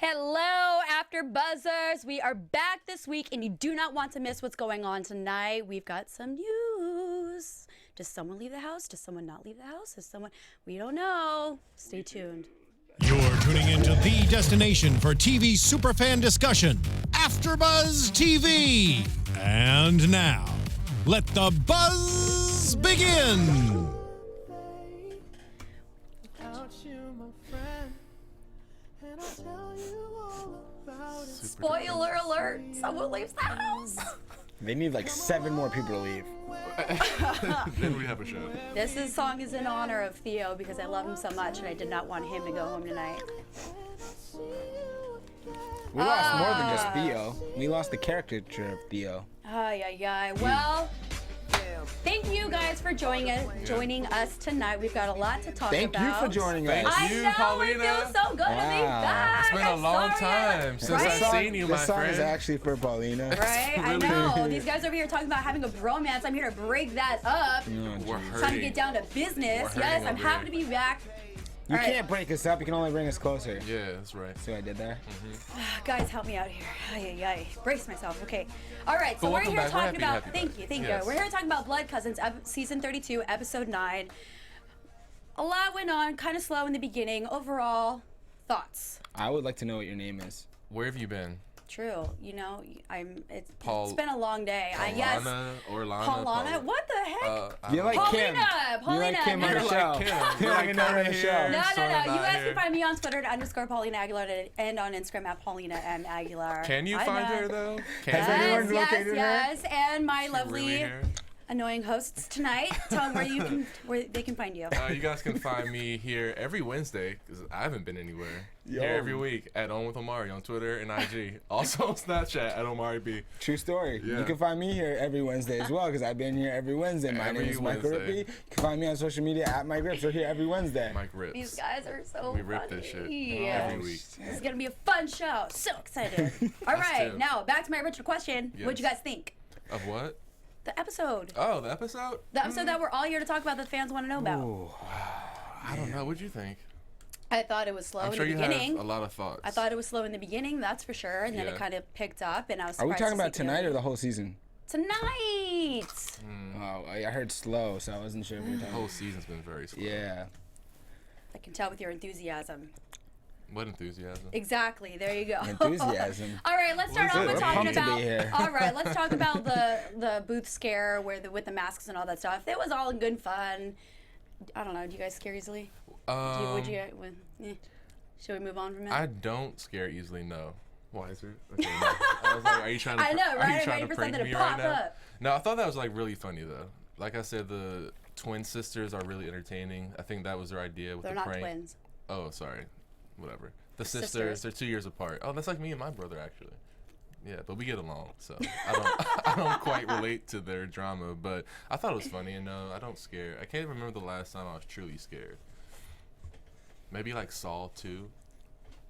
Hello, AfterBuzzers. We are back this week, and you do not want to miss what's going on tonight. We've got some news. Does someone leave the house? Does someone not leave the house? Does someone... We don't know. Stay tuned. You're tuning into the destination for TV superfan discussion, AfterBuzz TV. And now, let the buzz begin. Spoiler alert, someone leaves the house. They need like 7 more people to leave. Then we have a show. This song is in honor of Theo because I love him so much and I did not want him to go home tonight. We lost more than just Theo. We lost the caricature of Theo. Well, thank you guys for joining us tonight. We've got a lot to talk about. Thank you for joining us. Thank you, I know, Paulina. it feels so good to be back. It's been a long time since I've seen you, my This song friend. is actually for Paulina. Right? I Really? know. These guys over here talking about having a bromance. I'm here to break that up. We're hurting. Trying to get down to business. We're Yes, hurting I'm over happy to here. be back. You All right. can't break us up. You can only bring us closer. Yeah, that's right. See what I did there? Guys, help me out here. Brace myself. Okay. All right. So But we're welcome here back. talking We're about. happy Thank back. you. Yes. We're here talking about Blood Cousins, season 32, episode 9. A lot went on, kind of slow in the beginning. Overall, thoughts. I would like to know what your name is. Where have you been? True. You know, it's Paul- been a long day. Paulina or Lana? Paulina. What the heck? You're like Kim. Paulina. You're like Kim on No, the no. show. Kim. You're like another on the show. here. No. So am You I guys here. can find me on Twitter @ Paulina Aguilar and on Instagram @ Paulina M Aguilar. Can you I find know. her though? Has anyone located her? Yes, and my She lovely really here? annoying hosts tonight. Tell them where they can find you. You guys can find me here every Wednesday because I haven't been anywhere. Yo. Here every week at On with Omari on Twitter and IG. Also on Snapchat at Omari B. True story. Yeah. You can find me here every Wednesday as well because I've been here every Wednesday. My Every name is Michael Wednesday. Rippe. You can find me on social media at Mike Rips. We're here every Wednesday. Mike Rips. These guys are so We rip funny. this shit Yeah. every week. This is gonna be a fun show. So excited. All right, too. now back to my original question. Yes. What'd you guys think? Of what? The episode. Oh, the episode? The episode that we're all here to talk about that fans want to know about. Ooh. I don't know. What'd you think? I thought it was slow I'm in sure the you beginning. have a lot of thoughts. I thought it was slow in the beginning, that's for sure, and then Yeah. it kind of picked up, and I was Are we surprised talking to about see tonight Theo. or the whole season? Tonight? Oh, I heard slow, so I wasn't sure if we were The talking. whole season's been very slow. Yeah. I can tell with your enthusiasm. What enthusiasm? Exactly. There you go. Enthusiasm. All right, let's start What off is with it? talking Pumped to be about. here. All right, let's talk about the booth scare with the masks and all that stuff. It was all in good fun. I don't know. Do you guys scare easily? Would you? Should we move on from it? I don't scare easily, no. Why is it? Okay, no. I was like, are you trying to, I know, are right? you I'm trying waiting to for prank something me to right pop now? up. No, I thought that was like really funny though. Like I said, the twin sisters are really entertaining. I think that was their idea with They're the not prank. twins. Oh, sorry. Whatever. The Sisters. sisters, they're 2 years apart. Oh, that's like me and my brother actually. Yeah, but we get along, so I don't quite relate to their drama, but I thought it was funny, and no, I don't scare. I can't remember the last time I was truly scared. Maybe like Saw 2.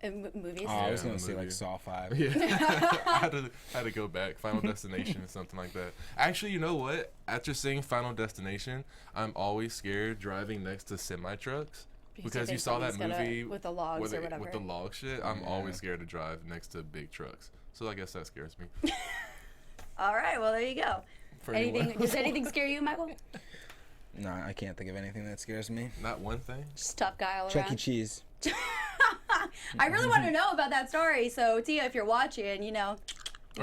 In movies. Oh, I was Yeah, going to say movie. like Saw 5. Yeah, I had to go back. Final Destination or something like that. Actually, you know what? After seeing Final Destination, I'm always scared driving next to semi trucks because think you saw that somebody's gonna- movie with the logs with or it- whatever. With the log shit, I'm Yeah. always scared to drive next to big trucks. So I guess that scares me. All right. Well, there you go. For anyone. Anything? Does anything scare you, Michael? No, I can't think of anything that scares me. Not one thing. Just tough guy all Chuck E. around. Cheese. I really want to know about that story. So Tia, if you're watching, you Or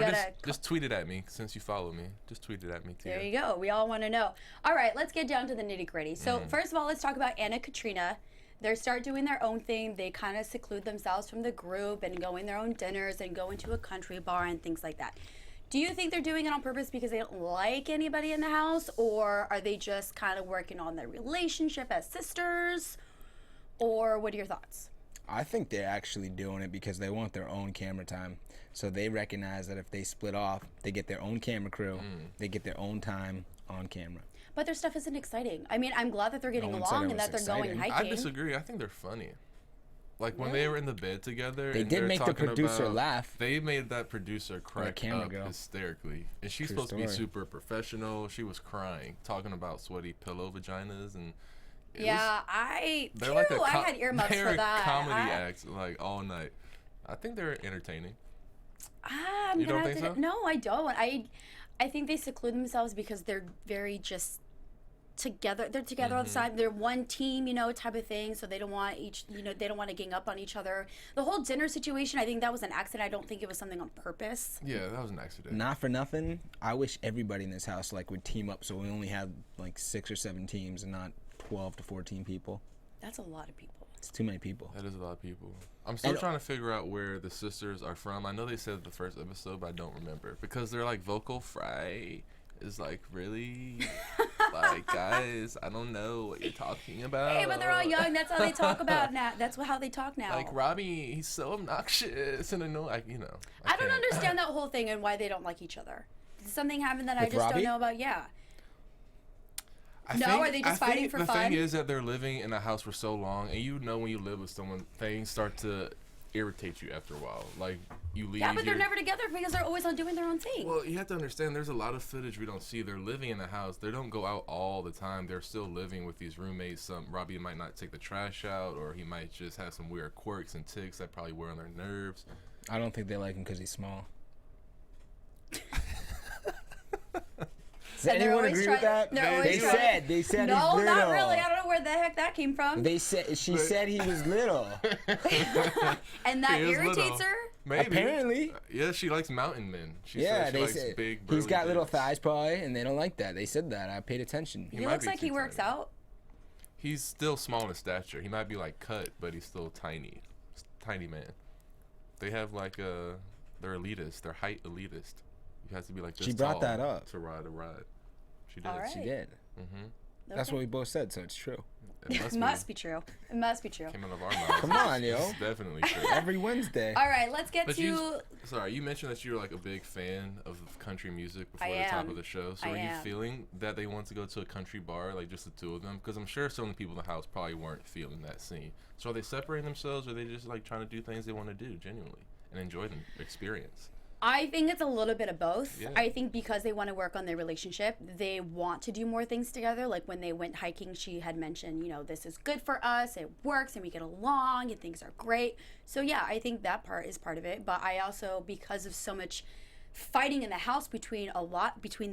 gotta. just tweet it at me since you follow me. Just tweet it at me too. There you go. We all want to know. All right, let's get down to the nitty gritty. So first of all, let's talk about Anna Katrina. They start doing their own thing. They kind of seclude themselves from the group and go in their own dinners and go into a country bar and things like that. Do you think they're doing it on purpose because they don't like anybody in the house, or are they just kind of working on their relationship as sisters? Or what are your thoughts? I think they're actually doing it because they want their own camera time. So they recognize that if they split off, they get their own camera crew, they get their own time on camera. But their stuff isn't exciting. I mean, I'm glad that they're getting one said along it and that was they're going exciting. hiking. I disagree. I think they're funny. Like when they were in the bed together, They and did they're make the talking producer about- laugh. They made that producer crack camera up girl. hysterically, and she's True supposed to be story. super professional. She was crying, talking about sweaty pillow vaginas, and it Yeah, I was, they're like a I had earmuffs they're for that. a comedy I- act like all night. I think they're entertaining. I'm You don't gonna think have to, so? No, I don't. I think they seclude themselves because they're very just together. They're together all the time. They're one team, type of thing. So they don't want they don't want to gang up on each other. The whole dinner situation, I think that was an accident. I don't think it was something on purpose. Yeah, that was an accident. Not for nothing. I wish everybody in this house would team up so we only had 6 or 7 teams and not 12 to 14 people. That's a lot of people. It's too many people. That is a lot of people. I'm still trying to figure out where the sisters are from. I know they said the first episode, but I don't remember because they're vocal fry is really guys, I don't know what you're talking about. Hey, but they're all young. That's how they talk about now. That's how they talk now. Robbie, he's so obnoxious and annoying. I don't understand that whole thing and why they don't like each other. Did something happen that I With just Robbie? don't know about? Yeah. I Are they just fighting for the fun? thing is that they're living in a house for so long, and when you live with someone, things start to irritate you after a while. You leave. Yeah, but they're never together because they're always on doing their own thing. Well, you have to understand, there's a lot of footage we don't see. They're living in a house. They don't go out all the time. They're still living with these roommates. Robbie might not take the trash out, or he might just have some weird quirks and tics that probably wear on their nerves. I don't think they like him because he's small. Does And they're anyone always agree with trying- that? they're always They trying- said no, he's little. not really. I don't know where the heck that came from. She said he was little. And that He is irritates little. her? Maybe. Apparently. Yeah, she likes mountain men. She Yeah, said she they likes said big, he's burly got little dicks. thighs probably, and they don't like that. They said that. I paid attention. He might looks be like he too works tiny. out. He's still small in stature. He might be cut, but he's still tiny. Tiny man. They have they're elitist. They're height elitist. You have to be this She brought tall that up. to ride a ride. She did. All right. She did. Mm-hmm. That's what we both said, so it's true. It must be true. It must be true. Came out of our mouths. Come on, yo. It's definitely true. Every Wednesday. All right, let's get But to. you mentioned that you're a big fan of country music before I the top am. of the show. So I are you am. feeling that they want to go to a country bar, just the two of them? Because I'm sure some of the people in the house probably weren't feeling that scene. So are they separating themselves, or are they just trying to do things they want to do genuinely and enjoy the experience? I think it's a little bit of both. Yeah. I think because they want to work on their relationship, they want to do more things together. When they went hiking, she had mentioned, this is good for us, it works, and we get along, and things are great. So yeah, I think that part is part of it. But I also, because of so much fighting in the house between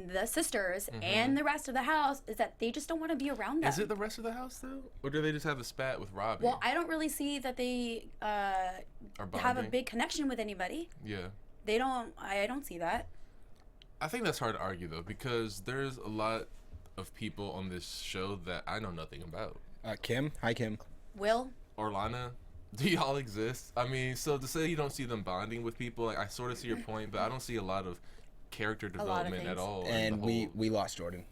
the sisters and the rest of the house, is that they just don't want to be around them. Is it the rest of the house though, or do they just have a spat with Robbie? Well, I don't really see that they Are have a bonding? big connection with anybody. Yeah. They don't. I don't see that. I think that's hard to argue though, because there's a lot of people on this show that I know nothing about. Kim. Hi, Kim. Will? Orlana, do y'all exist? I mean, so to say you don't see them bonding with people, I sort of see your point, but I don't see a lot of character development at things. all. in And the whole- we lost Jordan.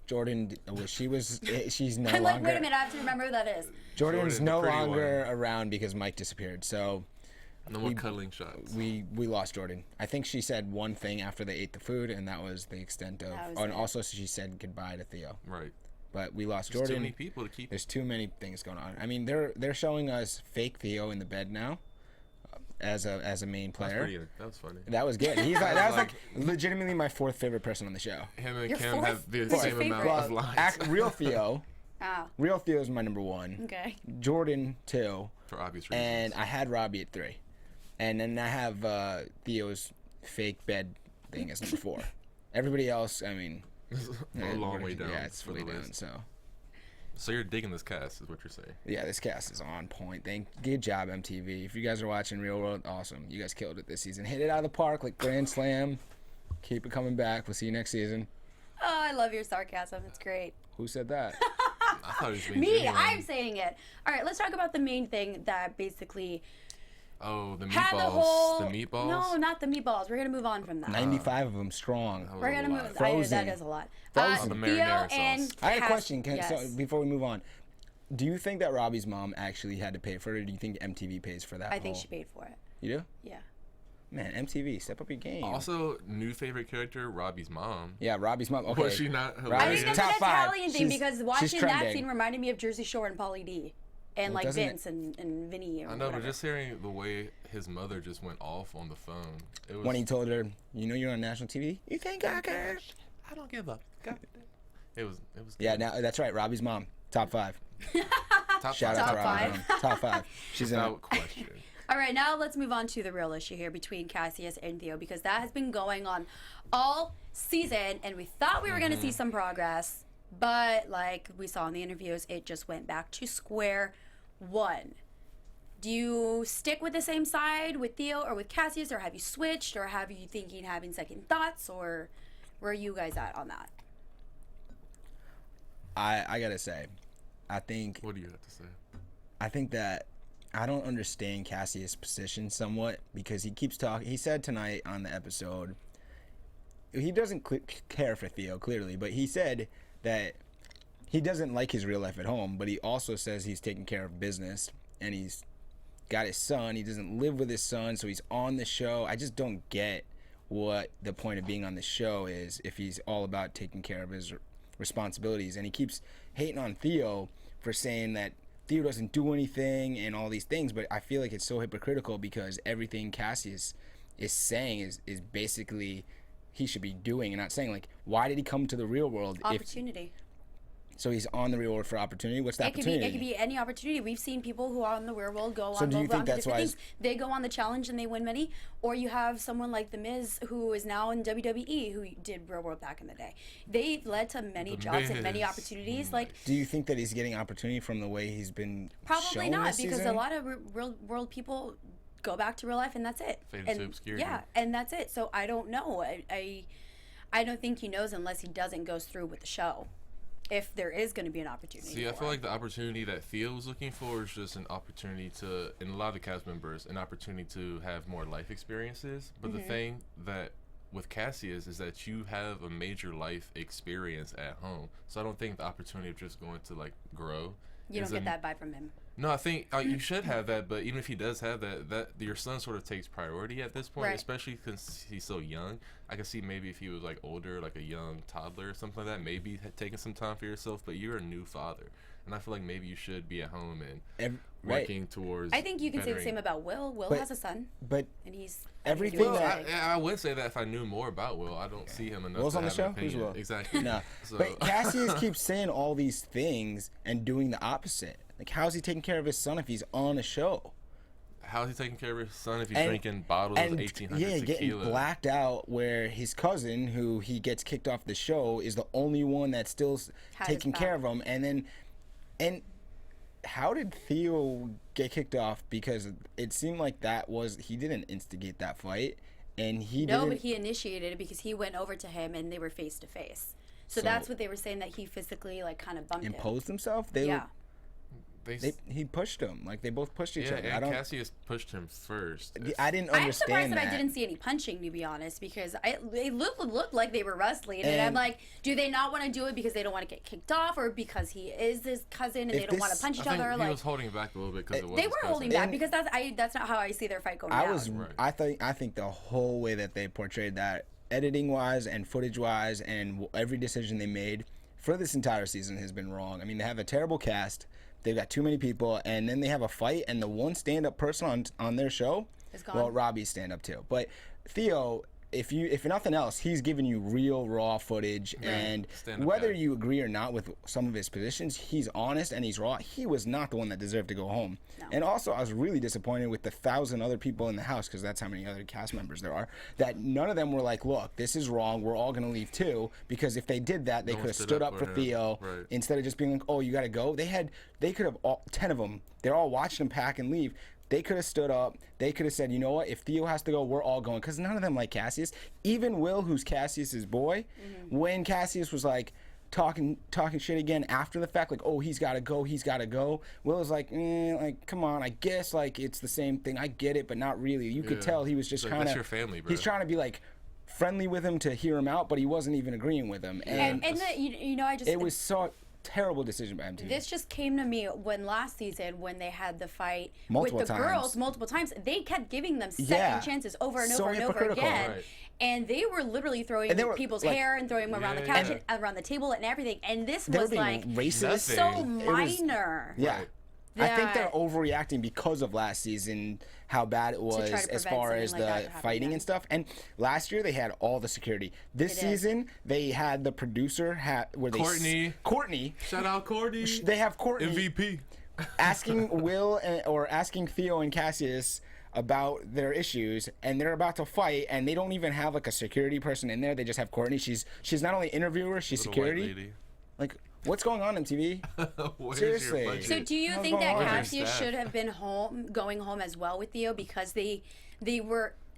Jordan, she's no I'm longer. like, wait a minute, I have to remember who that is. Jordan's Jordan, no the pretty longer around because Mike disappeared. So No more cuddling shots. we lost Jordan. I think she said one thing after they ate the food, and that was the extent of. That was And it. also, she said goodbye to Theo. Right. But we lost There's Jordan. too many people to keep. There's too many things going on. I mean, they're showing us fake Theo in the bed now, as a main player. That was funny. That was good. That was legitimately my 4th favorite person on the show. Him and Your Kim fourth? have the Who's your same amount favorite? of lines. Real Theo. Oh, Real Theo is my number 1. okay. Jordan 2, For obvious reasons. and I had Robbie at 3, and then I have Theo's fake bed thing as number 4. Everybody else, I mean, a long way down. Yeah, it's for way the down. list. So you're digging this cast, is what you're saying. yeah, this cast is on point. Good job, MTV. If you guys are watching Real World, awesome. You guys killed it this season. Hit it out of the park like Grand Slam. Keep it coming back. We'll see you next season. Oh, I love your sarcasm. It's great. Who said that? I thought he was being Me, genuine. I'm saying it. All right, let's talk about the main thing that basically Oh, the had meatballs. the whole. The meatballs. No, not the meatballs. We're gonna move on from that. 95 of them strong. That was We're a gonna lot. move. Frozen. That is a lot. Frozen. Oh, the Theo marinara and sauce. I had a Cass- question. Yes. So before we move on, do you think that Robbie's mom actually had to pay for it, or do you think MTV pays for that? I think whole- she paid for it. You do? Yeah. Man, MTV, step up your game. Also, new favorite character, Robbie's mom. Yeah, Robbie's mom. Okay. Was she not I hilarious? think that's Top an five. Italian thing She's- because she's watching that trending. scene reminded me of Jersey Shore and Pauly D. And Well, like doesn't Vince and Vinny. Or I know, whatever. but just hearing the way his mother just went off on the phone, it was. When he told her, you know you're on national TV? You think I care? I don't give up. It was. Yeah, now that's right. Robbie's mom, top 5. Top Shout five. out to Top Robbie's five. mom. Top 5. She's in. Without question. All right, now let's move on to the real issue here between Cassius and Theo, because that has been going on all season, and we thought we were going to see some progress, but like we saw in the interviews, it just went back to square one. Do you stick with the same side with Theo or with Cassius, or have you switched, or have you having second thoughts, or where are you guys at on that? I gotta say, I think. What do you have to say? I think that I don't understand Cassius' position somewhat, because he keeps talking. He said tonight on the episode, he doesn't care for Theo clearly, but he said that he doesn't like his real life at home, but he also says he's taking care of business, and he's got his son. He doesn't live with his son, so he's on the show. I just don't get what the point of being on the show is if he's all about taking care of his responsibilities. And he keeps hating on Theo for saying that Theo doesn't do anything and all these things, but I feel like it's so hypocritical, because everything Cassius is saying is basically he should be doing, and not saying, like, why did he come to the real world? Opportunity. So he's on the real world for opportunity. What's the opportunity? It could be any opportunity. We've seen people who are on the real world go So on do you think onto that's different why things. They go on the challenge and they win money. Or you have someone like The Miz, who is now in WWE, who did real world back in the day. They've led to many jobs and many opportunities. Like, do you think that he's getting opportunity from the way he's been probably shown not, this because season? a lot of real world people go back to real life and that's it. Fade into obscurity. Yeah, and that's it. So I don't know. I don't think he knows unless he doesn't go through with the show, if there is going to be an opportunity. See, I feel like the opportunity that Theo was looking for is just an opportunity to, and a lot of the cast members, an opportunity to have more life experiences. But the thing that with Cassius is that you have a major life experience at home. So I don't think the opportunity of just going to, like, grow. You don't get that vibe from him. No, I think you should have that, but even if he does have that your son sort of takes priority at this point, Right. especially because he's so young. I can see maybe if he was, like, older, like a young toddler or something like that, maybe taking some time for yourself, but you're a new father. And I feel like maybe you should be at home and working towards. I think you can say the bettering- same about Will. Will But- has a son, But and he's everything doing that- his thing. I would say that if I knew more about Will, I don't see him enough. Will's to on the have show? an Who's opinion. Will? Exactly. no. So. But Cassius keeps saying all these things and doing the opposite. Like, how's he taking care of his son if he's on a show? How's he taking care of his son if he's And- drinking bottles of And 1800 yeah, getting tequila? blacked out, where his cousin, who he gets kicked off the show, is the only one that's still Had taking his care back. of him. And how did Theo get kicked off? Because it seemed like he didn't instigate that fight, and he No, didn't. but he initiated it because he went over to him and they were face to face. So that's what they were saying, that he physically, like, kind of bumped him. imposed himself. Yeah. He pushed him. Like, they both pushed each Yeah, other. and Cassius pushed him first. I didn't I'm understand surprised that that. I didn't see any punching, to be honest, because they looked like they were wrestling, and I'm And- like, do they not want to do it because they don't want to get kicked off, or because he is his cousin and If they don't want to this- punch each I think other? he Like, was holding back a little bit because it was they his were cousin. holding back And- because that's not how I see their fight going I down. was Right. I think the whole way that they portrayed that, editing wise and footage wise, and every decision they made for this entire season has been wrong. I mean, they have a terrible cast. They've got too many people, and then they have a fight, and the one stand-up person on their show, Is gone. well, Robbie's stand-up too. But Theo, if nothing else, he's giving you real raw footage, and Stand-up whether guy. you agree or not with some of his positions, he's honest and he's raw. He was not the one that deserved to go home. No. And also, I was really disappointed with the 1,000 other people in the house, because that's how many other cast members there are, that none of them were like, look, this is wrong, we're all going to leave too, because if they did that, they No one could have stood stood up up for for him. Theo, Right. instead of just being like, oh, you got to go. They could have, 10 of them, they're all watching him pack and leave. They could have stood up. They could have said, you know what? If Theo has to go, we're all going. Because none of them like Cassius. Even Will, who's Cassius's boy, when Cassius was like talking shit again after the fact, like, oh, he's got to go. Will was like, like, come on. I guess like it's the same thing. I get it, but not really. You could Yeah. tell he was just Like, trying that's to. your family, bro. He's trying to be like friendly with him to hear him out, but he wasn't even agreeing with him. And I just it was so terrible decision by MTV. This just came to me when last season, when they had the fight Multiple with the times. girls multiple times. They kept giving them second Yeah. chances over and So over and over hypocritical. again. Right. And they were literally throwing And they were, people's like- hair and throwing them around the Yeah, couch yeah. and around the table and everything. And this They were was being like racist. so Nothing. minor. Yeah. Right. I think they're that- overreacting because of last season, how bad it was try to as prevent far something as like that the to happen fighting again. and stuff. And last year they had all the security. This They did. season they had the producer where they Courtney. Shout out Courtney. They have Courtney MVP. asking Will or asking Theo and Cassius about their issues, and they're about to fight, and they don't even have like a security person in there. They just have Courtney. She's not only interviewer, she's Little security. white lady. Like, what's going on, MTV? Where's Seriously. Your budget? So do you What's think that going on? Cassius should have been going home as well with Theo because they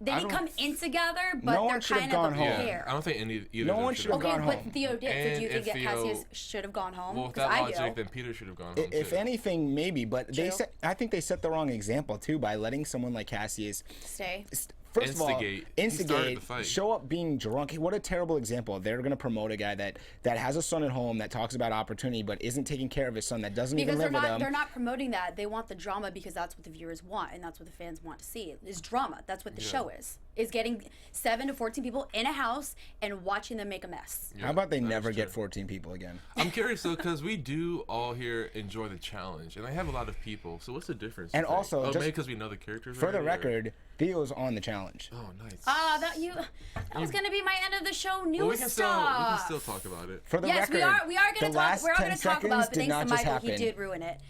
didn't come in together, but No one they're should have kind gone of a home. pair. I don't think either No of them one should should have Okay, gone but home. Theo did. So do you And think if that Cassius Theo- should have gone home? Well, with 'Cause that I logic, do. then Peter should have gone home If too. anything, maybe, but True. I think they set the wrong example too by letting someone like Cassius Stay. first of all, Instigate. He started the fight. show up being drunk. What a terrible example. They're going to promote a guy that has a son at home, that talks about opportunity, but isn't taking care of his son, that doesn't Because even live with him. they're not promoting that. They want the drama because that's what the viewers want and that's what the fans want to see. Is drama. That's what the show is. Is getting 7 to 14 people in a house and watching them make a mess. Yeah, How about they that is never get true. 14 people again? I'm curious though, because we do all here enjoy the challenge, and they have a lot of people. So what's the difference? And you think? also, maybe just because we know the characters. For the already, or- record, Theo's on the challenge. Oh, nice. That was gonna be my end of the show news well, we can stuff. still talk about it. For the Yes, record, we are the gonna talk. last We're all 10 gonna talk seconds about it. But did thanks not to just Michael, he happen. did ruin it.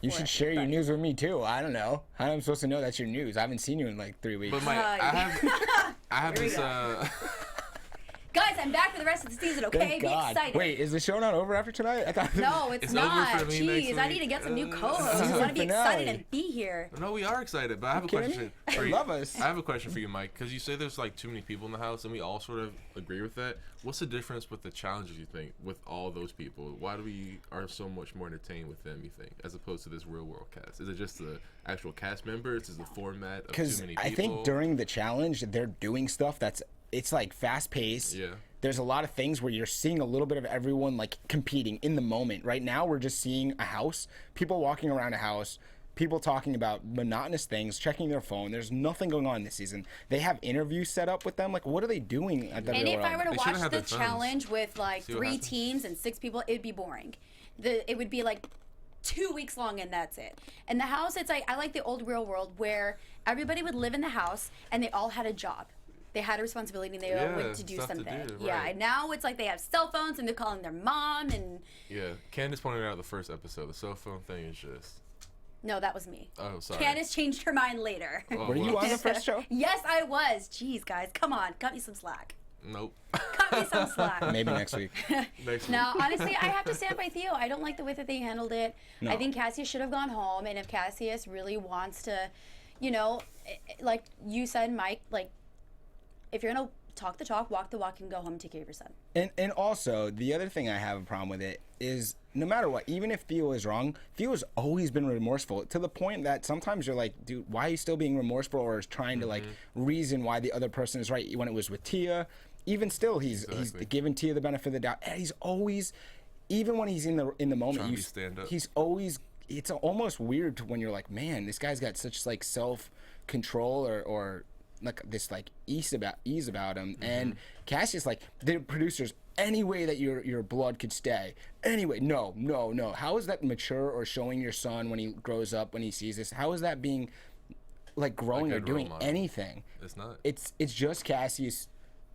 You for should share your everybody. news with me too. I don't know. How am I supposed to know that's your news? I haven't seen you in like 3 weeks. But Mike, I have Here we this. go. Guys, I'm back for the rest of the season. Okay, Thank be God. excited. Wait, is the show not over after tonight? I thought No, it's It's over not. for me next Jeez, I week. need to get some new co-hosts. This is I want the to be excited finale. and be here. No, we are excited, but I have a kidding question me? for I you. love us. I have a question for you, Mike, because you say there's like too many people in the house, and we all sort of agree with that. What's the difference with the challenges you think with all those people? Why do we are so much more entertained with them? You think, as opposed to this real world cast? Is it just the actual cast members? Is the format of too Because many people? I think during the challenge, they're doing stuff it's like fast paced. Yeah. There's a lot of things where you're seeing a little bit of everyone like competing in the moment. Right now, we're just seeing a house, people walking around a house, people talking about monotonous things, checking their phone. There's nothing going on this season. They have interviews set up with them. Like, what are they doing at the And if I were to They should've watch had the their phones. challenge with like See what 3 happens. teams and 6 people, it'd be boring. It would be like 2 weeks long and that's it. And the house, it's like I like the old real world where everybody would live in the house and they all had a job. They had a responsibility and they all went to do stuff to something. do, Yeah, right. and now it's like they have cell phones and they're calling their mom and Yeah, Candace pointed out the first episode. The cell phone thing is just. no, that was me. Oh, sorry. Candace changed her mind later. Oh, Were you well, on the first show? Yes, I was. Jeez, guys, come on, cut me some slack. Nope. Cut me some slack. Maybe next week. Next No, week. honestly, I have to stand by Theo. I don't like the way that they handled it. No. I think Cassius should have gone home. And if Cassius really wants to, like you said, Mike, like if you're going to talk the talk, walk the walk, and go home and take care of your son. And also, the other thing I have a problem with it is no matter what, even if Theo is wrong, Theo has always been remorseful to the point that sometimes you're like, dude, why are you still being remorseful or is trying to like reason why the other person is right when it was with Tia? Even still, he's given Tia the benefit of the doubt. And he's always, even when he's in the moment, Trying to stand up. he's always. It's almost weird when you're like, man, this guy's got such like self control or like this like ease about him. And Cassius, like the producers, any way that your blood could stay, anyway, no. How is that mature or showing your son when he grows up, when he sees this? How is that being like growing Like or a role doing model. anything? It's not. It's just Cassius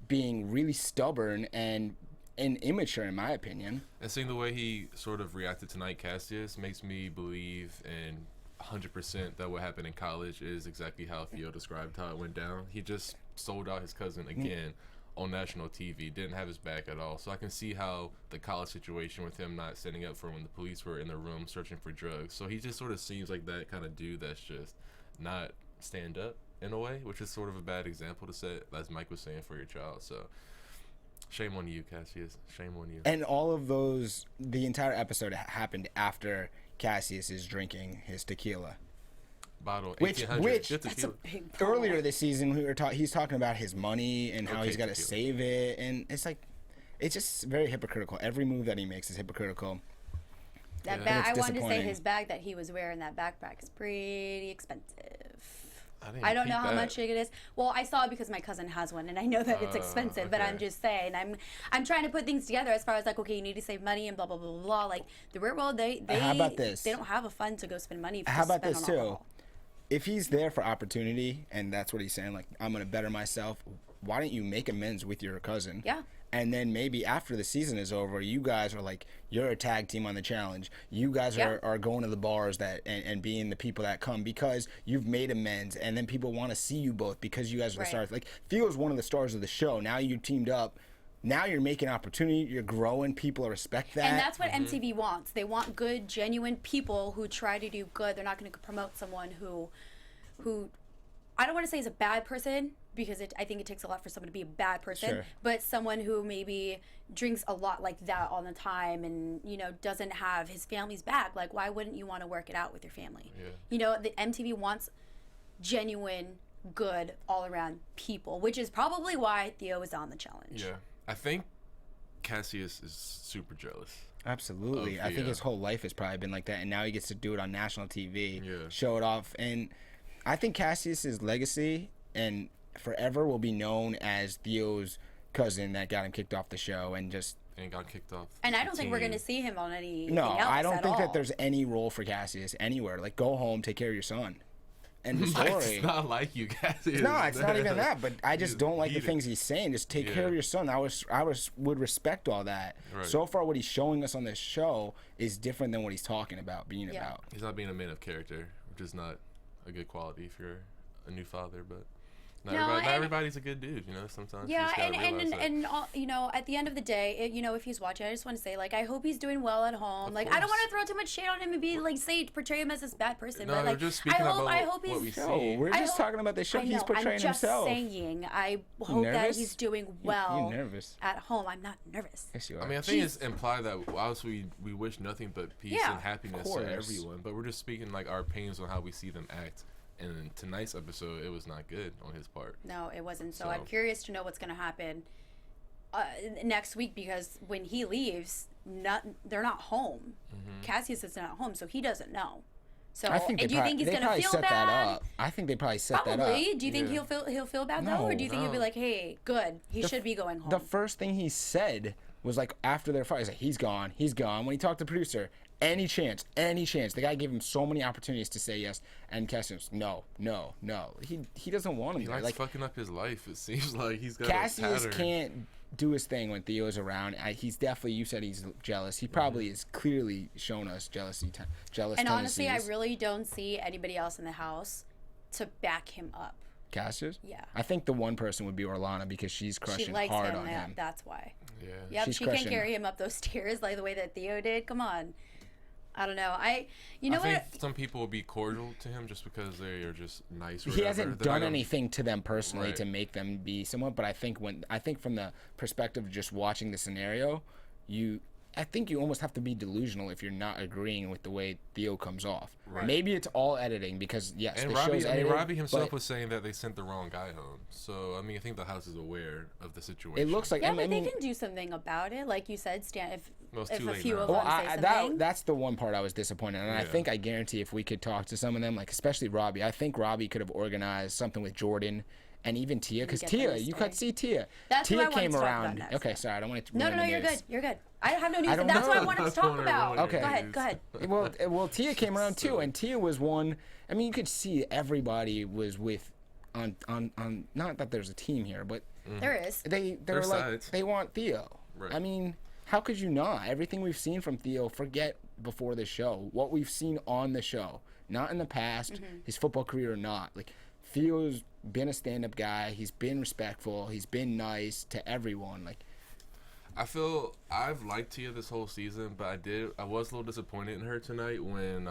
being really stubborn and immature, in my opinion. And seeing the way he sort of reacted tonight, Cassius, makes me believe in 100% that what happened in college is exactly how Theo described how it went down. He just sold out his cousin again on national TV, didn't have his back at all. So I can see how the college situation with him not standing up for when the police were in the room searching for drugs. So he just sort of seems like that kind of dude that's just not stand up in a way, which is sort of a bad example to set, as Mike was saying, for your child. So shame on you, Cassius. Shame on you. And all of those, the entire episode happened after Cassius is drinking his tequila. Bottle Which- 1800. which- Good That's a tequila. big Earlier this season, he's talking about his money and how Okay, he's got to tequila. save it, and it's like, it's just very hypocritical. Every move that he makes is hypocritical. That Yeah. bag, And I it's wanted to say disappointing. his bag that he was wearing, that backpack is pretty expensive. didn't I don't peep know how that. much it is. Well, I saw it because my cousin has one, and I know that it's expensive. But I'm okay. just saying, I'm trying to put things together as far as like, okay, you need to save money and blah blah blah blah blah. Like the real world, they How about this? They don't have a fund to go spend money. How about spend this on too? alcohol. If he's there for opportunity, and that's what he's saying, like, I'm gonna better myself, why don't you make amends with your cousin? Yeah. And then maybe after the season is over, you guys are like, you're a tag team on the challenge. You guys are going to the bars and being the people that come because you've made amends. And then people want to see you both because you guys are the stars. Like, Theo's one of the stars of the show. Now you teamed up. Now you're making opportunity. You're growing. People respect that. And that's what MTV wants. They want good, genuine people who try to do good. They're not going to promote someone who I don't want to say is a bad person, because I think it takes a lot for someone to be a bad person, but someone who maybe drinks a lot like that all the time and, you know, doesn't have his family's back. Like, why wouldn't you want to work it out with your family? Yeah. You know, the MTV wants genuine, good, all-around people, which is probably why Theo is on the challenge. Yeah. I think Cassius is super jealous. Absolutely. I think his whole life has probably been like that, and now he gets to do it on national TV, show it off. And I think Cassius's legacy and forever will be known as Theo's cousin that got him kicked off the show and got kicked off. And I don't think we're going to see him on anything else I don't think all. that there's any role for Cassius anywhere. Like, go home, take care of your son. End of story. It's not like you, Cassius. No, it's not even that. But I just don't like the things he's saying. Just take care of your son. I would respect all that. Right. So far, what he's showing us on this show is different than what he's talking about being about. He's not being a man of character, which is not a good quality if you're a new father, but not everybody's a good dude, you know. Sometimes and all, you know, at the end of the day, you know, if he's watching, I just want to say, like, I hope he's doing well at home. Like, I don't want to throw too much shade on him and be like, portray him as this bad person. No, but like, just speaking I hope he's. What we see. No, we're just talking about the show. He's portraying himself. I'm just saying. I hope that he's doing well. You're nervous at home. I'm not nervous. Yes, you are. I mean, I think it's implied that obviously we wish nothing but peace and happiness to everyone, but we're just speaking like our opinions on how we see them act. And in tonight's episode, it was not good on his part. No, it wasn't. So I'm curious to know what's going to happen next week, because when he leaves, they're not home. Cassius is not home, so he doesn't know. So I think do you think he's going to feel bad? I think they probably set that up. Probably. Do you think he'll feel bad though, or do you think he'll be like, hey, good, he should be going home? The first thing he said was like after their fight, he's like, he's gone. When he talked to the producer, any chance. The guy gave him so many opportunities to say yes, and Cassius, no. He doesn't want him. He likes fucking up his life. It seems like he's got Cassius can't do his thing when Theo's around. He's definitely. You said he's jealous. He probably is clearly shown us jealous. And honestly, I really don't see anybody else in the house to back him up. Cassius? Yeah. I think the one person would be Orlana, because she's crushing hard on him. That's why. Yeah. Yep, she can't carry him up those stairs like the way that Theo did. Come on. I don't know. I think some people will be cordial to him just because they are just nice. Or he hasn't done anything to them personally to make them be somewhat. But I think from the perspective of just watching the scenario, I think you almost have to be delusional if you're not agreeing with the way Theo comes off. Right. Maybe it's all editing, because yes, and the show's edited. Robbie himself was saying that they sent the wrong guy home. So I mean, I think the house is aware of the situation. It looks like but they can do something about it, like you said, Stan. If a few of them say something. That's the one part I was disappointed in. And I guarantee if we could talk to some of them, like especially Robbie, I think Robbie could have organized something with Jordan. And even Tia, because Tia, you could see Tia. That's Tia what I wanted came to talk around. about next. Okay, sorry, I don't want to. No, you're good. You're good. I have no news. That's what I wanted to talk about. Okay, go ahead. Well, Tia came around too, and Tia was one. I mean, you could see everybody was with, on. Not that there's a team here, but there is. They were like they want Theo. Right. I mean, how could you not? Everything we've seen from Theo, forget before the show. What we've seen on the show, not in the past, his football career or not. Like, Theo's been a stand-up guy. He's been respectful. He's been nice to everyone. Like, I feel I've liked Tia this whole season, but I was a little disappointed in her tonight when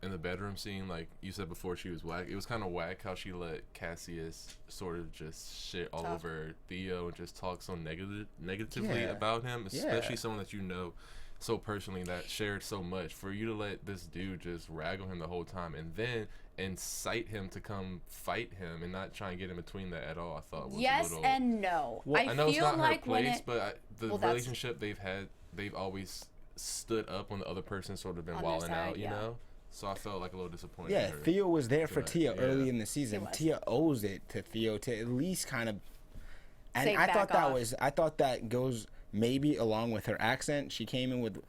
in the bedroom scene, like you said before, she was whack. It was kind of whack how she let Cassius sort of just shit all over Theo and just talk so negatively about him, especially someone that you know so personally, that shared so much. For you to let this dude just rag on him the whole time and then incite him to come fight him and not try and get in between that at all, I thought was yes a little... and no. Well, I know feel it's not like her place, but the relationship they've had, they've always stood up when the other person's sort of been wilding out, you know? So I felt like a little disappointed. Yeah, Theo was there for Tia early in the season. Tia owes it to Theo to at least kind of... And I thought that goes maybe along with her accent. She came in with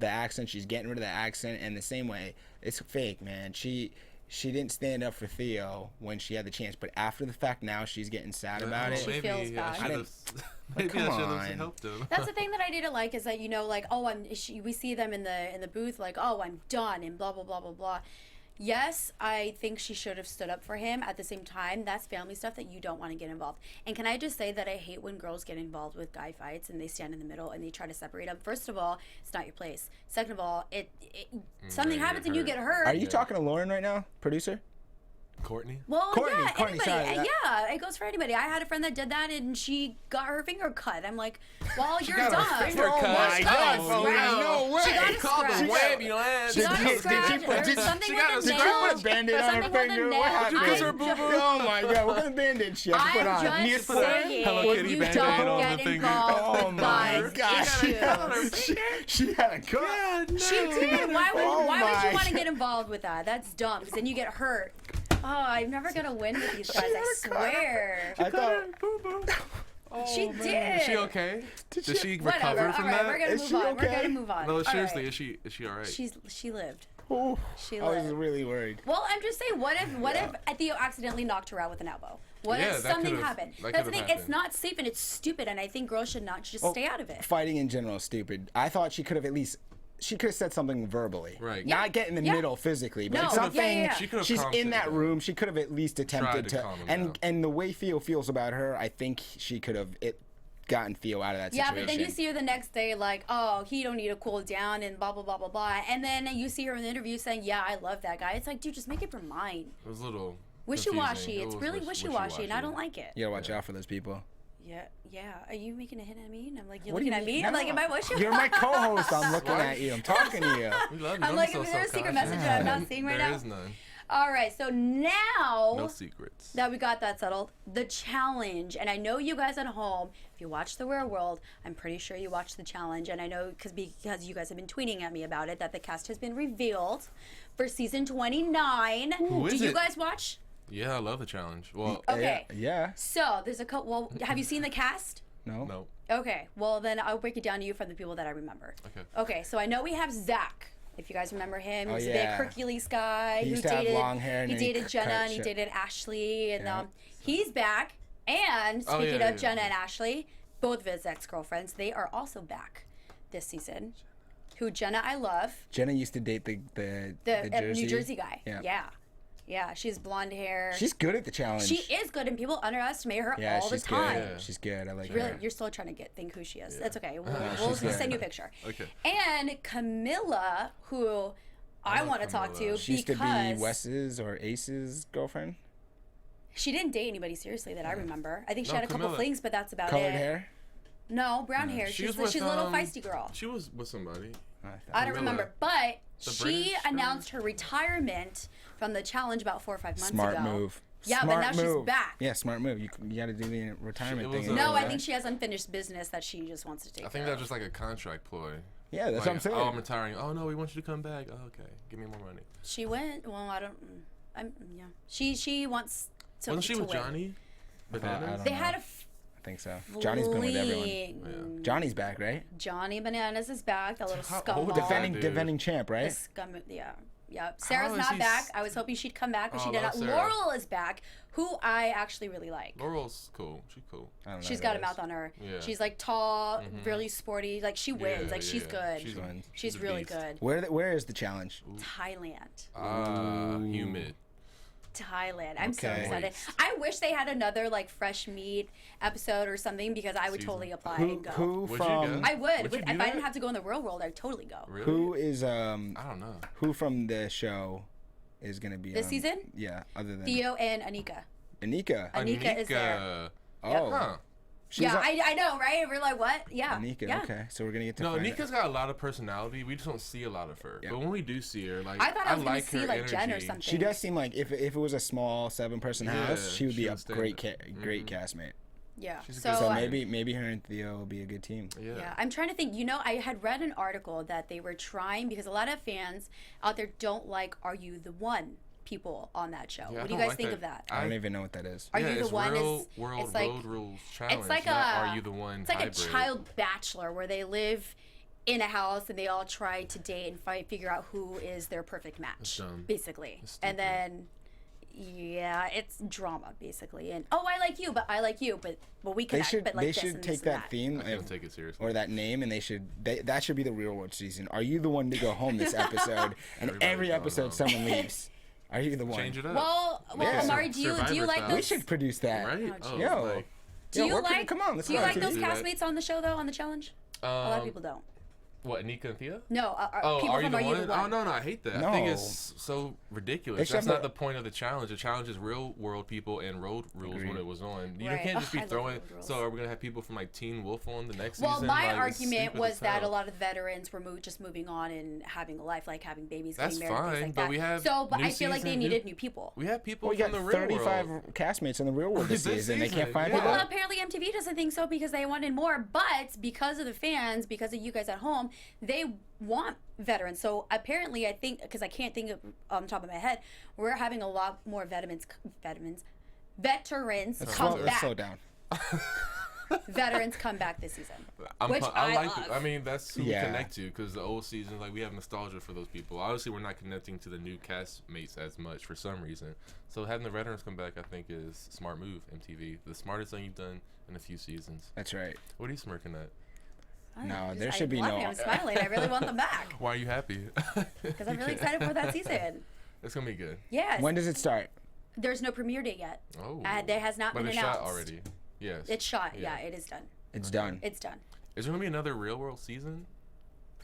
the accent. She's getting rid of the accent, and the same way, it's fake, man. she didn't stand up for Theo when she had the chance, but after the fact, now she's getting sad about it. She feels bad. Maybe Come I should on. have helped him. That's the thing that I didn't like is that, you know, like, oh, we see them in the booth, like, oh, I'm done, and blah, blah, blah, blah, blah. Yes, I think she should have stood up for him. At the same time, that's family stuff that you don't want to get involved. And can I just say that I hate when girls get involved with guy fights and they stand in the middle and they try to separate them. First of all, it's not your place. Second of all, something happens and you get hurt. Are you talking to Lauren right now, producer? Courtney? Well, Courtney, yeah, Courtney, anybody. sorry, Yeah, it goes for anybody. I had a friend that did that, and she got her finger cut. I'm like, well, you're got done. her finger cut? my God, Wow. no way. She got a Called the scratch. web, you know. She got a Did scratch. she put- There was something she with got the a Did nail. you put a Band-Aid on her Something with the finger? nail. What happened? Did you kiss her, boo-boo? Oh my God, what kind of Band-Aid she had to put on? I'm just saying, Hello Kitty you Band-Aid don't on get the finger. involved Oh with my guys' God. issues. She had a cut. She did. Why would Oh why would my you want to get involved with that? That's dumb, because then you get hurt. Oh, I'm never gonna win with these guys. I swear. I thought. She did. Is she okay? Did she Whatever. recover from All right, that? we're gonna Is move she on. We're okay? gonna move on. No, All seriously, right. is she all right? She lived. Ooh, She I was lived. really worried. Well, I'm just saying, what if Theo accidentally knocked her out with an elbow? What Yeah, if that something could've- happened? that That's the could've thing. It's happened. not safe and it's stupid, and I think girls should not just stay out of it. Fighting in general is stupid. I thought she could have at least. She could have said something verbally. Right. Not get in the Yeah. middle physically, but No, something. yeah. She could've She's calmed in it that down. room. She could have at least attempted to to. calm him down. And the way Theo feels about her, I think she could have gotten Theo out of that Yeah, situation. but then you see her the next day like, oh, he don't need to cool down and blah, blah, blah, blah, blah. And then you see her in the interview saying, yeah, I love that guy. It's like, dude, just make up your mind. It was a little Wishy-washy. confusing. It It's was really wishy-washy, and I don't like it. You gotta watch out for those people. Yeah. Are you making a hit at me? And I'm like, you're What do looking you at me? mean? I'm like, am I wishy-washy? You're my co-host. I'm looking at you. I'm talking to you. We love you. I'm Don't like, be so is there a secret self-conscious. message that I'm not seeing right now? There is none. All right, so now No secrets. that we got that settled, the challenge, and I know you guys at home, if you watch The Real World, I'm pretty sure you watched the challenge, and I know because you guys have been tweeting at me about it, that the cast has been revealed for season 29. Who is Did you it? guys watch? Yeah, I love the challenge. Well, Okay. Yeah. So there's a couple. Well, have you seen the cast? No. no. Okay. Well, then I'll break it down to you from the people that I remember. Okay. Okay. So I know we have Zach. If you guys remember him, Oh, he's a yeah. big Hercules guy. He who used to have dated, long hair and he then he dated Jenna cut and he shit. dated Ashley, and Yeah. he's back. And Oh, speaking yeah, of yeah, Jenna yeah. and Ashley, both of his ex-girlfriends, they are also back this season. Who Jenna I love, Jenna used to date the New Jersey guy. Yeah. Yeah. She's blonde hair. She's good at the challenge. She is good, and people underestimate her Yeah, all the she's time. good. Yeah. She's good. I like Really, her. you're still trying to think who she is. Yeah. That's okay. We'll she's good. send you a picture. Okay. And Camilla, who I love want to talk Camilla. to She used to be because Wes's or Ace's girlfriend. she didn't date anybody seriously that I remember. I think she No, had a couple Camilla. flings, but that's about Colored it. hair. No, brown hair. She She's was with, a little feisty girl. She was with somebody. I don't Camilla. remember, but The she British girl? announced her retirement from the challenge about 4 or 5 months Smart ago. move. Yeah, smart but now move. she's back. Yeah, smart move. You got to do the retirement It thing. was and a- No, all I that. think she has unfinished business that she just wants to take I think care that was of. just like a contract ploy. Yeah, that's Like, what I'm saying. oh, I'm retiring. Oh no, we want you to come back. Oh, okay, give me more money. She went. Well, I don't. Yeah. She wants to. Wasn't she to with win. Johnny? I Bananas? don't They know. had a I think so. Johnny's been with everyone. fling. Johnny's back, right? Johnny Bananas is back. That little How scumbag. old is that Defending dude? defending champ, The right? scum. Yeah. Yeah. Sarah's is not he back. I was hoping she'd come back, but Oh, she did love not. Sarah. Laurel is back, who I actually really like. Laurel's cool. She's cool. I don't know She's who got that a mouth is. on her. Yeah. She's like tall, really sporty. Like she wins. Yeah, like she's yeah. good. She's- She's a really beast. good. Where is the challenge? Thailand. Humid. Thailand. I'm so Okay. excited. I wish they had another like fresh meat episode or something because I would Season. totally apply Who and go. who Would you from go? I would. Would you If do I that? didn't have to go in the real world, I'd totally go. Really? who is I don't know. who from the show is gonna be This on- season? Yeah, other than Theo and Anika. Anika. Anika is there. Oh, Huh. she's Yeah, on- I know, right? We're like, what? Yeah. Anika. Yeah. Okay, so we're gonna get to No, find Nika's got a lot of personality. We just don't see a lot of her. Yeah. But when we do see her, like I thought I was gonna like see her like energy. Jen or something. She does seem like if it was a small 7-person Yeah, house, she would be she a would stand great it. great castmate. Yeah. She's a So, good So singer. maybe her and Theo will be a good team. Yeah. yeah, I'm trying to think. You know, I had read an article that they were trying because a lot of fans out there don't like "Are You the One" people on that show. Yeah, I What do you don't guys like think that. of that? I don't even know what that is. Are yeah, You the it's One real is world it's like road rules challenge. it's like not a Are You the One? it's like hybrid. a child bachelor where they live in a house and they all try to date and figure out who is their perfect match, basically. And then, yeah, it's drama basically. And I like you, but I like you, but we connect. But like they should take that theme take it seriously. or that name, and that should be the Real World season. Are you the one to go home this episode? And every episode someone leaves. Are you the one? Change it up. Well, Omari, do you like those? We should produce that. Right? Yo. Do you like? Come on, let's do you go. like those castmates on the show though? On the challenge? A lot of people don't. What, Anika and Thea? No, people are you from the Are You one? the One? Oh, no, I hate that. I think it's so ridiculous. That's not the point of the challenge. The challenge is real world people and road rules when it was on. You can't just be throwing. So are we going to have people from like Teen Wolf on the next season? Well, my argument was that a lot of the veterans were just moving on and having a life, like having babies, getting married, things like that. We have but I feel like they needed new people. We have people from the Real World. We got 35 castmates in the Real World this season. They can't find people. Well, apparently MTV doesn't think so because they wanted more. But because of the fans, because of you guys at home, they want veterans. So apparently, I think, because I can't think of on the top of my head, we're having a lot more veterans come back. Let's slow down. Veterans come back this season, which I like love. I mean, that's who we connect to, because the old seasons, like, we have nostalgia for those people. Obviously, we're not connecting to the new castmates as much for some reason. So having the veterans come back, I think, is a smart move, MTV. The smartest thing you've done in a few seasons. That's right. What are you smirking at? No, there should be no. I'm smiling. I really want them back. Why are you happy? Because I'm really excited for that season. It's gonna be good. Yes. When does it start? There's no premiere date yet. Oh. There has not been announced. But it's shot already. Yes. It's shot. Yeah, it is done. It's done. It's done. Is there gonna be another Real World season?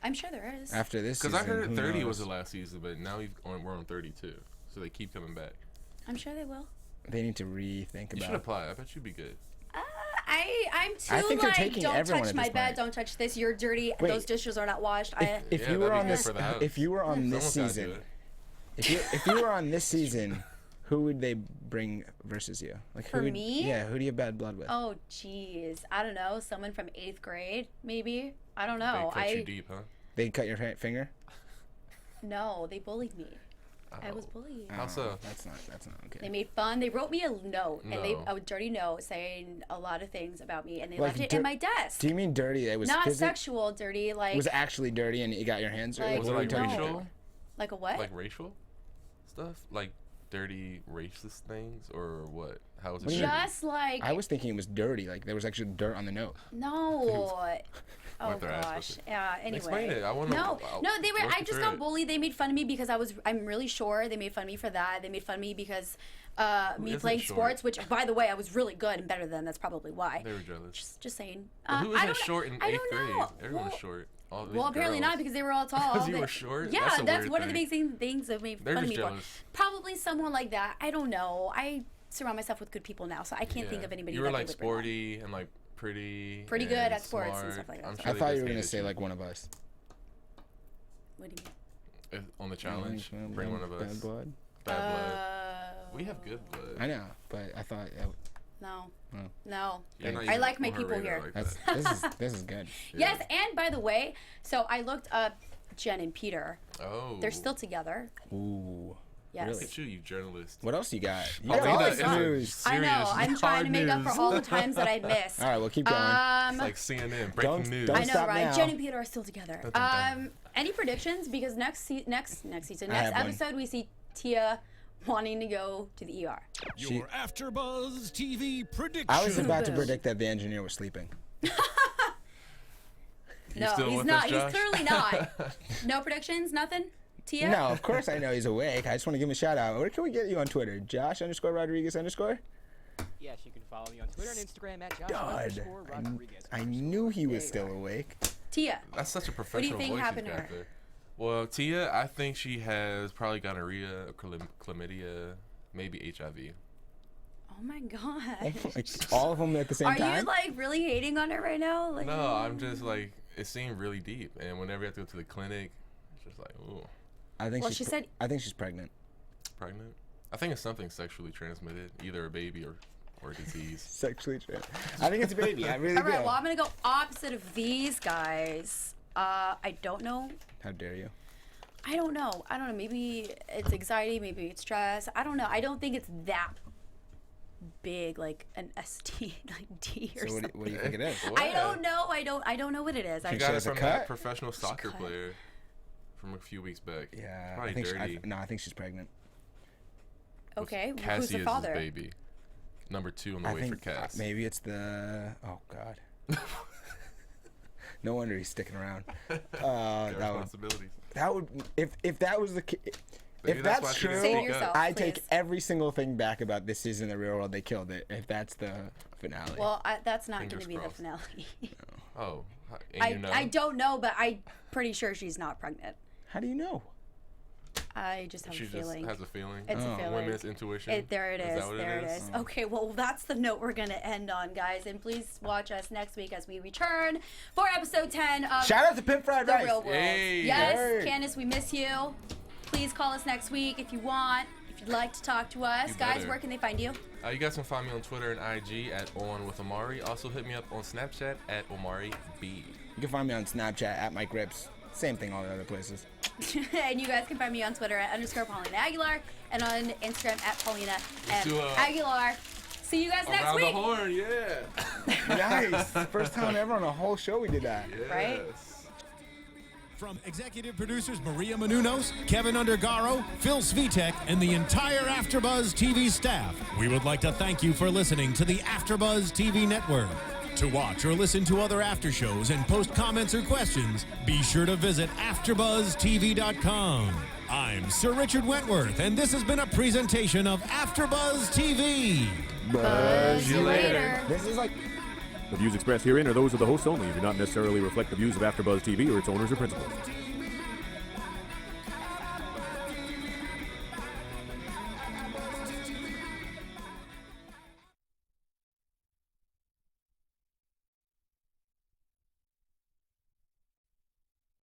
I'm sure there is. After this season. Because I heard 30 was the last season, but now we're on 32, so they keep coming back. I'm sure they will. They need to rethink about. You should apply. I bet you'd be good. I'm too I think they're like, taking don't everyone touch at my this bed, point. don't touch this, you're dirty, Wait. those dishes are not washed. If you were on this, if you were on this season, if you were on this season, who would they bring versus you? Like For me? Yeah, who do you have bad blood with? Oh, jeez. I don't know. Someone from 8th grade, maybe? I don't know. They cut you deep, huh? They'd cut your finger? No, they bullied me. I was bullied. How so? That's not okay. They made fun. They wrote me a note, a dirty note saying a lot of things about me, and they left it in my desk. Do you mean dirty? It was not sexual dirty, like. It was actually dirty, and you got your hands dirty. Was it like racial? Like a what? Like racial stuff, like dirty racist things, or what? How was it? Just like. I was thinking it was dirty. Like there was actually dirt on the note. No. Oh gosh. Yeah. Anyway. Explain it. I want to. No. They were. I just got bullied. They made fun of me because I'm really short. They made fun of me for that. They made fun of me because me playing sports, which by the way I was really good and better than them. That's probably why. They were jealous. Just saying. Who isn't short in 8th grade? Everyone was short. Well, apparently not because they were all tall. Because you were short? Yeah, that's one of the big things that made fun of me for. Jealous. Probably someone like that. I don't know. I surround myself with good people now, so I can't think of anybody. You were like sporty and like pretty good at sports and stuff like that. I thought you were gonna say like one of us. What do you mean? On the challenge, bring one of us. Bad blood. Bad blood. We have good blood. I know, but I thought. No. I like my people here. Like this is good. Yes, and by the way, so I looked up Jen and Peter. Oh. They're still together. Ooh. Yes. Look at you journalist. What else you got? You got all this this news. I know. I'm trying to make up for all the times that I missed. All right, well, keep going. It's like CNN breaking news. I know, stop right? now. Jen and Peter are still together. Any predictions? Because next episode we see Tia wanting to go to the ER. Your AfterBuzz TV prediction. I was about to predict that the engineer was sleeping. No, he's not. He's clearly not. No predictions? Nothing? Tia? No, of course I know he's awake. I just want to give him a shout out. Where can we get you on Twitter? Josh_Rodriguez_? Yes, you can follow me on Twitter and Instagram at God, Josh_Rodriguez. I knew he was still awake. Tia. That's such a professional What do you think voice happened he's to got her? there. Well, Tia, I think she has probably gonorrhea, chlamydia, maybe HIV. Oh my god. Like all of them at the same time? Are you like really hating on her right now? Like, No, I'm just like, it seemed really deep. And whenever you have to go to the clinic, it's just like, ooh. I think she said. I think she's pregnant. Pregnant? I think it's something sexually transmitted, either a baby or a disease. Sexually transmitted. I think it's a baby. I really do. All right, well, I'm going to go opposite of these guys. I don't know. How dare you? I don't know. Maybe it's anxiety. Maybe it's stress. I don't know. I don't think it's that big, like an ST, like D or So something. what do you think it is? I don't know. I don't know what it is. She I got it has a from cut? that professional soccer cut. player from a few weeks back. Yeah, Probably I think dirty. I think she's pregnant. okay. Who's the Cassius's father? baby. Number 2 on the I way think for Cass. maybe it's the. Oh God. No wonder he's sticking around. Responsibilities. That would if that was the Maybe if that's that's why she true, didn't Save speak up. yourself. I take please. every single thing back about this season of The Real World. They killed it. If that's the finale. Well, that's not going Fingers to be crossed. the finale. Oh, and you know? I don't know, but I'm pretty sure she's not pregnant. How do you know? I just have She a just feeling. has a feeling. It's a feeling. Women's intuition. There it is. that what There it is. Okay, well, that's the note we're going to end on, guys. And please watch us next week as we return for episode 10 of Shout out to Pimp Fried The Rice. Real World. Yay. Yes, Yay. Candace, we miss you. Please call us next week if you want. If you'd like to talk to us. You Guys, better. where can they find you? You guys can find me on Twitter and IG at @OnWithOmari. Also hit me up on Snapchat at OmariB. You can find me on Snapchat at Mike Rips. Same thing all the other places. And you guys can find me on Twitter at _Paulina Aguilar and on Instagram at Paulina do a- Aguilar. See you guys next Around the week. horn, yeah. Nice. First time ever on a whole show we did that. Right? Yes. From executive producers Maria Menounos, Kevin Undergaro, Phil Svitek, and the entire AfterBuzz TV staff, we would like to thank you for listening to the AfterBuzz TV network. To watch or listen to other after shows and post comments or questions, be sure to visit AfterBuzzTV.com. I'm Sir Richard Wentworth, and this has been a presentation of AfterBuzz TV. Buzz you later. This is like The views expressed herein are those of the hosts only and do not necessarily reflect the views of AfterBuzz TV or its owners or principals.